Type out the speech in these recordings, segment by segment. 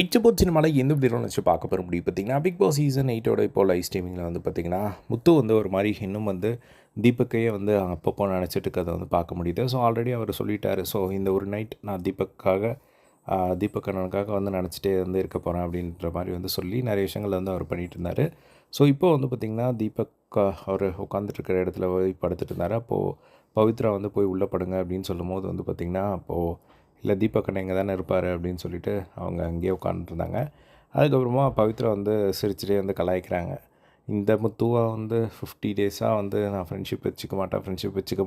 இச்சபோட் சினிமாவில் எந்த வீடியோன்னு வச்சு பார்க்க போகிற முடியும் பார்த்தீங்கன்னா, பிக் பாஸ் சீசன் 8ஓட இப்போ லைவ் ஸ்ட்ரீமிங்கில் வந்து பார்த்திங்கன்னா, முத்து வந்து ஒரு மாதிரி இன்னும் வந்து தீபக்கையே வந்து அப்பப்போ நினச்சிட்டு இருக்கிறத வந்து பார்க்க முடியுது. ஸோ ஆல்ரெடி அவர் சொல்லிட்டார். ஸோ இந்த ஒரு நைட் நான் தீபக் அண்ணனுக்காக வந்து நினச்சிட்டே வந்து இருக்க போகிறேன் அப்படின்ற மாதிரி வந்து சொல்லி நிறைய விஷயங்கள் வந்து அவர் பண்ணிகிட்டு இருந்தார். ஸோ இப்போ வந்து பார்த்திங்கன்னா, தீபக் அவர் உட்காந்துட்டு இருக்கிற இடத்துல போய் படுத்துட்டு இருந்தார். அப்போது பவித்ரா வந்து போய் உள்ளே படுங்க அப்படின்னு சொல்லும்போது வந்து பார்த்திங்கன்னா, அப்போது இல்லை தீபக் அண்ணன் இங்கே தானே இருப்பார் அப்படின்னு சொல்லிட்டு அவங்க அங்கேயே உட்காந்துருந்தாங்க. அதுக்கப்புறமா பவித்ரா வந்து சிரிச்சிட்டே வந்து கலாய்க்கிறாங்க. இந்த முத்துவா வந்து 50 டேஸாக வந்து நான் ஃப்ரெண்ட்ஷிப் வச்சுக்க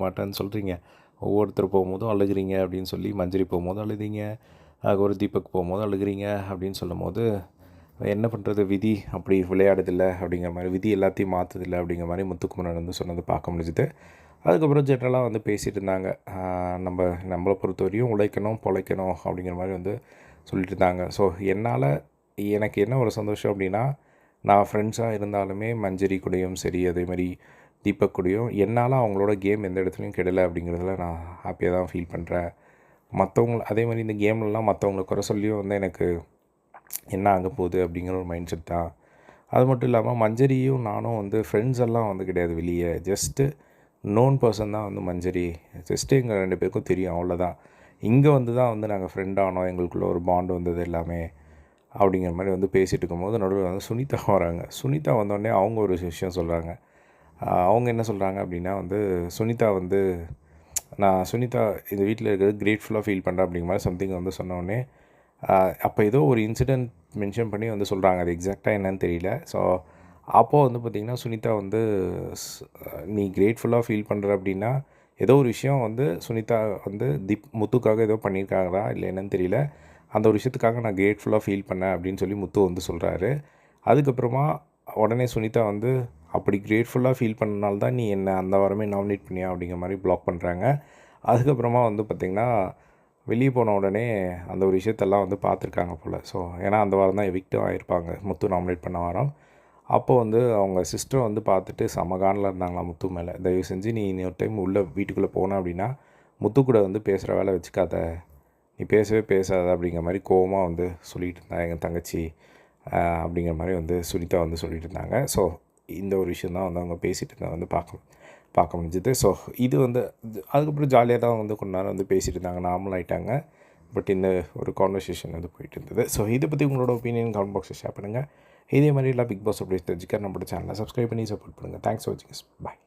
மாட்டேன்னு சொல்கிறீங்க. ஒவ்வொருத்தர் போகும்போதும் அழுகிறீங்க அப்படின்னு சொல்லி, மஞ்சரி போகும்போது அழுதீங்க, ஒரு தீபக் போகும்போது அழுகிறீங்க அப்படின்னு சொல்லும்போது, என்ன பண்ணுறது, விதி அப்படி விளையாடுதில்ல அப்படிங்கிற மாதிரி, விதி எல்லாத்தையும் மாற்றுதில்ல அப்படிங்கிற மாதிரி முத்துக்குமரன் வந்து சொன்னது பார்க்க முடிஞ்சுது. அதுக்கப்புறம் ஜென்ரலாக வந்து பேசிகிட்டு இருந்தாங்க. நம்மளை பொறுத்தவரையும் உழைக்கணும், பொழைக்கணும் அப்படிங்கிற மாதிரி வந்து சொல்லிட்டு இருந்தாங்க. ஸோ எனக்கு என்ன ஒரு சந்தோஷம் அப்படின்னா, நான் ஃப்ரெண்ட்ஸாக இருந்தாலுமே மஞ்சரி கூடயும் சரி, அதேமாதிரி தீபக் கூடயும் என்னால் அவங்களோட கேம் எந்த இடத்துலையும் கெடலை அப்படிங்கிறதுல நான் ஹாப்பியாக தான் ஃபீல் பண்ணுறேன். அதே மாதிரி இந்த கேம்லலாம் மற்றவங்கள குறை சொல்லியும் வந்து எனக்கு என்ன ஆக போகுது அப்படிங்கிற ஒரு மைண்ட் செட் தான். அது மட்டும் இல்லாமல் மஞ்சரியும் நானும் வந்து ஃப்ரெண்ட்ஸ் எல்லாம் வந்து கிடையாது. வெளியே ஜஸ்ட்டு நோன் பர்சன் தான் வந்து மஞ்சரி. ஜஸ்ட்டு எங்கள் 2 பேருக்கும் தெரியும், அவ்வளோதான். இங்கே வந்து தான் வந்து நாங்கள் ஃப்ரெண்ட் ஆனோம், எங்களுக்குள்ளே ஒரு பாண்டு வந்தது எல்லாமே அப்படிங்கிற மாதிரி வந்து பேசிகிட்டு இருக்கும்போது நடுவில் வந்து சுனிதா வராங்க. சுனிதா வந்தோடனே அவங்க ஒரு விஷயம் சொல்கிறாங்க. அவங்க என்ன சொல்கிறாங்க அப்படின்னா வந்து, சுனிதா இந்த வீட்டில் இருக்கிறது கிரேட்ஃபுல்லாக ஃபீல் பண்ணுறேன் அப்படிங்கிற மாதிரி சம்திங் வந்து சொன்னோடனே, அப்போ ஏதோ ஒரு இன்சிடெண்ட் மென்ஷன் பண்ணி வந்து சொல்கிறாங்க. அது எக்ஸாக்டாக என்னன்னு தெரியல. ஸோ அப்போது வந்து பார்த்திங்கன்னா, சுனிதா வந்து நீ கிரேட்ஃபுல்லாக ஃபீல் பண்ணுற அப்படின்னா, ஏதோ ஒரு விஷயம் வந்து சுனிதா வந்து முத்துக்காக ஏதோ பண்ணியிருக்காங்களா இல்லை என்னன்னு தெரியல. அந்த ஒரு விஷயத்துக்காக நான் கிரேட்ஃபுல்லாக ஃபீல் பண்ணேன் அப்படின்னு சொல்லி முத்து வந்து சொல்கிறாரு. அதுக்கப்புறமா உடனே சுனிதா வந்து, அப்படி கிரேட்ஃபுல்லாக ஃபீல் பண்ணனால தான் நீ என்ன அந்த வாரமே நாமினேட் பண்ணியா அப்படிங்கிற மாதிரி பிளாக் பண்ணுறாங்க. அதுக்கப்புறமா வந்து பார்த்திங்கன்னா, வெளியே போன உடனே அந்த ஒரு விஷயத்தெல்லாம் வந்து பார்த்துருக்காங்க போல். ஸோ ஏன்னா அந்த வாரம் தான் எவிக்டும் ஆகியிருப்பாங்க, முத்து நாமினேட் பண்ண வாரம். அப்போது வந்து அவங்க சிஸ்டர் வந்து பார்த்துட்டு சமகானில் இருந்தாங்களாம் முத்து மேலே. தயவு செஞ்சு நீ இன்னொரு டைம் உள்ளே வீட்டுக்குள்ளே போன அப்படின்னா முத்து கூட வந்து பேசுகிற வேலை வச்சுக்காத, நீ பேசவே பேசாத அப்படிங்கிற மாதிரி கோவமாக வந்து சொல்லிகிட்டு இருந்தாங்க எங்கள் தங்கச்சி அப்படிங்கிற மாதிரி வந்து சுனிதா வந்து சொல்லிகிட்டு இருந்தாங்க. ஸோ இந்த ஒரு விஷயம் தான் வந்து அவங்க பேசிகிட்டு இருந்தாங்க வந்து பார்க்க முடிஞ்சுது. ஸோ இது வந்து அதுக்கப்புறம் ஜாலியாக தான் வந்து கொஞ்ச நேரம் வந்து பேசிகிட்டு இருந்தாங்க, நார்மல் ஆகிட்டாங்க. பட் இந்த ஒரு கான்வர்சேஷன் வந்து போயிட்டு இருந்தது. ஸோ இதை பற்றி உங்களோட ஒப்பீனியன் கமெண்ட் பாக்ஸில் ஷேர் பண்ணுங்கள். இதே மாதிரி எல்லாம் பிக் பாஸ் அப்டேட்ஸ் தெரிஞ்சுக்க நம்மளோட சேனலை சப்ஸ்கிரைப் பண்ணி சப்போர்ட் பண்ணுங்கள். தேங்க்ஸ் ஃபார் வாட்சிங். பாய்.